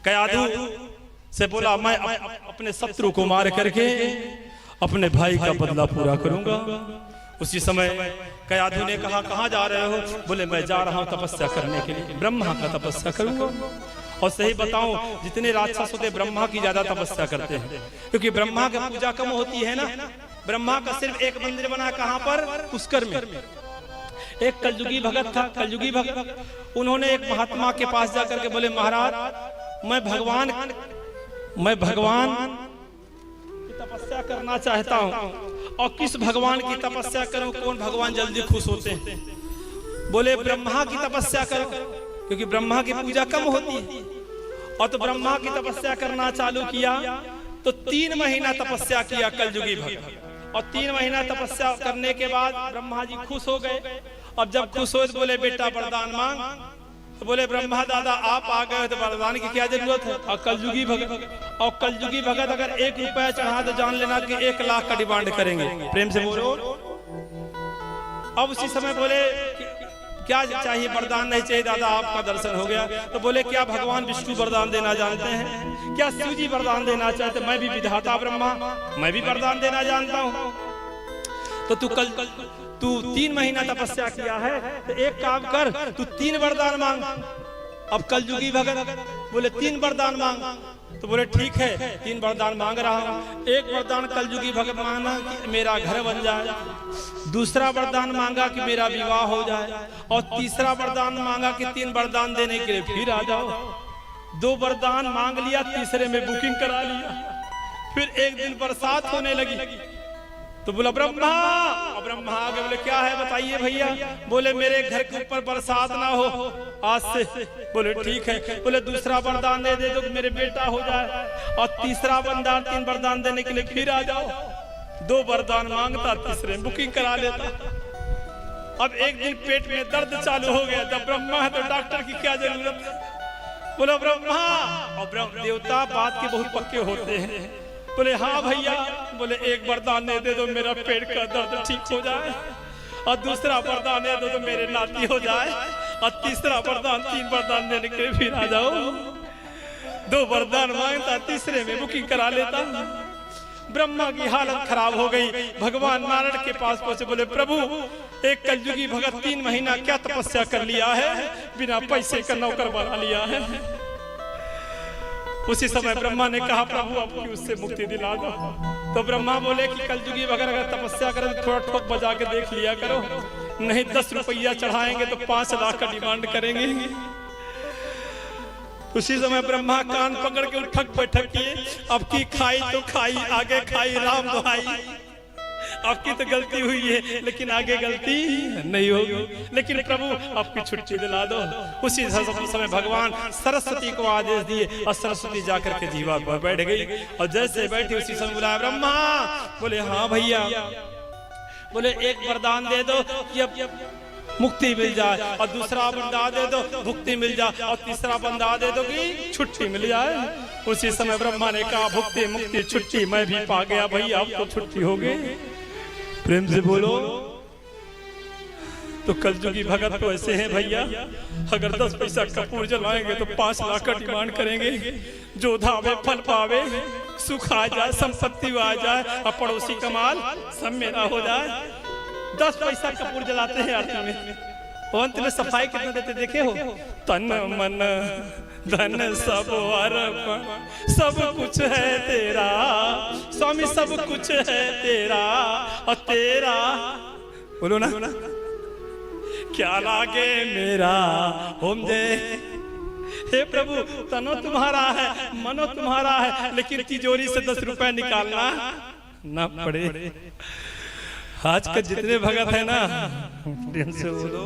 कयाधु से बोला मैं अपने शत्रु को मार करके अपने भाई का बदला पूरा करूंगा। उसी समय कयाधु ने कहा कहाँ जा रहे हो? बोले मैं जा रहा हूँ तपस्या करने के लिए, ब्रह्मा का तपस्या करूंगा। और सही बताऊं जितने राक्षस होते ब्रह्मा की ज्यादा तपस्या करते हैं, क्योंकि ब्रह्मा की पूजा कम होती है ना। ब्रह्मा का सिर्फ एक मंदिर बना कहाँ पर? पुष्कर में। एक कलयुगी भगत था, कलयुगी भगत, उन्होंने एक महात्मा के पास जाकर के बोले महाराज मैं भगवान की तपस्या करना चाहता हूँ, और किस भगवान की तपस्या करूं? कौन भगवान जल्दी खुश होते हैं? बोले ब्रह्मा की तपस्या करो, क्योंकि ब्रह्मा की पूजा कम होती है। और तो ब्रह्मा की तपस्या करना चालू किया तो 3 महीना तपस्या किया कलयुगी भगत। और 3 महीना तपस्या करने के बाद ब्रह्मा जी खुश हो गए। अब जब खुश हो तो बोले बेटा वरदान मांग। तो बोले ब्रह्मा दादा आप आ गए तो वरदान की क्या जरूरत है? और कलयुगी भगत, और कलयुगी भगत अगर 1 रुपया चढ़ा तो जान लेना कि 1 लाख का डिमांड करेंगे। प्रेम से बोलो। अब उसी समय बोले क्या चाहिए? वरदान नहीं चाहिए दादा, आपका दर्शन हो गया। तो बोले क्या भगवान विष्णु वरदान देना जानते हैं? क्या शिव जी वरदान देना चाहते? मैं भी विधाता ब्रह्मा, मैं भी वरदान देना जानता हूँ। तो तू 3 महीना तपस्या किया है तो एक काम कर, तू 3 वरदान मांग। अब कलयुगी भगत बोले 3 वरदान मांग। तो बोले ठीक है 3 वरदान मांग रहा हूँ। एक वरदान कलयुगी भगत मांगा कि मेरा घर बन जाए, दूसरा वरदान मांगा कि मेरा विवाह हो जाए, और तीसरा वरदान मांगा कि 3 वरदान देने के लिए फिर आ जाओ। 2 वरदान मांग लिया, तीसरे में बुकिंग करा लिया। फिर एक दिन बरसात होने लगी तो बोला ब्रह्मा, और ब्रह्मा आगे बोले क्या है बताइए भैया? बोले मेरे घर के ऊपर बरसात ना हो आज से। बोले ठीक है। बोले दूसरा वरदान दे दो मेरे बेटा हो जाए, और तीसरा वरदान 3 वरदान देने के लिए फिर आ जाओ। 2 वरदान मांगता, तीसरे बुकिंग करा लेता। अब एक दिन पेट में दर्द चालू हो गया। जब ब्रह्मा है तो डॉक्टर की क्या जरूरत है? बोला ब्रह्मा, और ब्रह्म देवता बात के बहुत पक्के होते हैं। बोले हाँ भैया। बोले एक वरदान दे दो मेरा पेट का दर्द ठीक हो जाए, और दूसरा वरदान दे दो तो मेरे नाती हो जाए, और तीसरा वरदान 3 वरदान देने के लिए फिर आ जाओ। 2 वरदान मांगता, तीसरे में बुकिंग करा लेता। ब्रह्मा की हालत खराब हो गई। भगवान नारायण के पास पहुंचे, बोले प्रभु एक कलयुगी भगत 3 महीना क्या तपस्या कर लिया है, बिना पैसे का नौकर बना लिया है। उसी समय ब्रह्मा ने कहा प्रभु आपकी उससे मुक्ति दिला दो। तो ब्रह्मा बोले कि कलयुगी भगत अगर तपस्या करें तो थोड़ा ठोक बजा के देख लिया करो, नहीं 10 रुपया चढ़ाएंगे तो 5 लाख का डिमांड करेंगे। उसी समय ब्रह्मा कान पकड़ के उठक बैठक किए। अब की खाई तो खाई, आगे खाई राम दुहाई। आपकी तो गलती हुई है लेकिन आगे गलती नहीं होगी, लेकिन प्रभु आपकी छुट्टी दिला दो। उसी समय भगवान सरस्वती को आदेश दिए, और सरस्वती जाकर के जीवा पर बैठ गई। और जैसे बैठी उसी समय बुलाया ब्रह्मा। बोले हाँ भैया। बोले एक वरदान दे दो कि अब मुक्ति मिल जाए, और दूसरा वरदान दे दो मुक्ति मिल जाए, और तीसरा वरदान दे दो कि छुट्टी मिल जाए। उसी समय ब्रह्मा ने कहा भुक्ति मुक्ति छुट्टी मैं भी पा गया भैया, अब तो छुट्टी हो गई। प्रेम से बोलो। तो कलयुगी भगत तो ऐसे हैं भैया, अगर 10 पैसा कपूर जलाएंगे तो 5 लाख का डिमांड करेंगे। जो धावे फल पावे, सुख आ जाए, संपत्ति आ जाए, और पड़ोसी का माल सब मेरा हो जाए। 10 पैसा कपूर जलाते हैं आरती में, अंत में सफाई कितना देते देखे हो? तन मन धन सब अर्पण, सब कुछ है तेरा स्वामी, सब कुछ है तेरा, और तेरा बोलो ना क्या लागे मेरा होम दे। हे प्रभु तनो तुम्हारा है, मनो तुम्हारा है, लेकिन तिजोरी से 10 रुपए निकालना ना पड़े। आज के जितने भगत है ना, से बोलो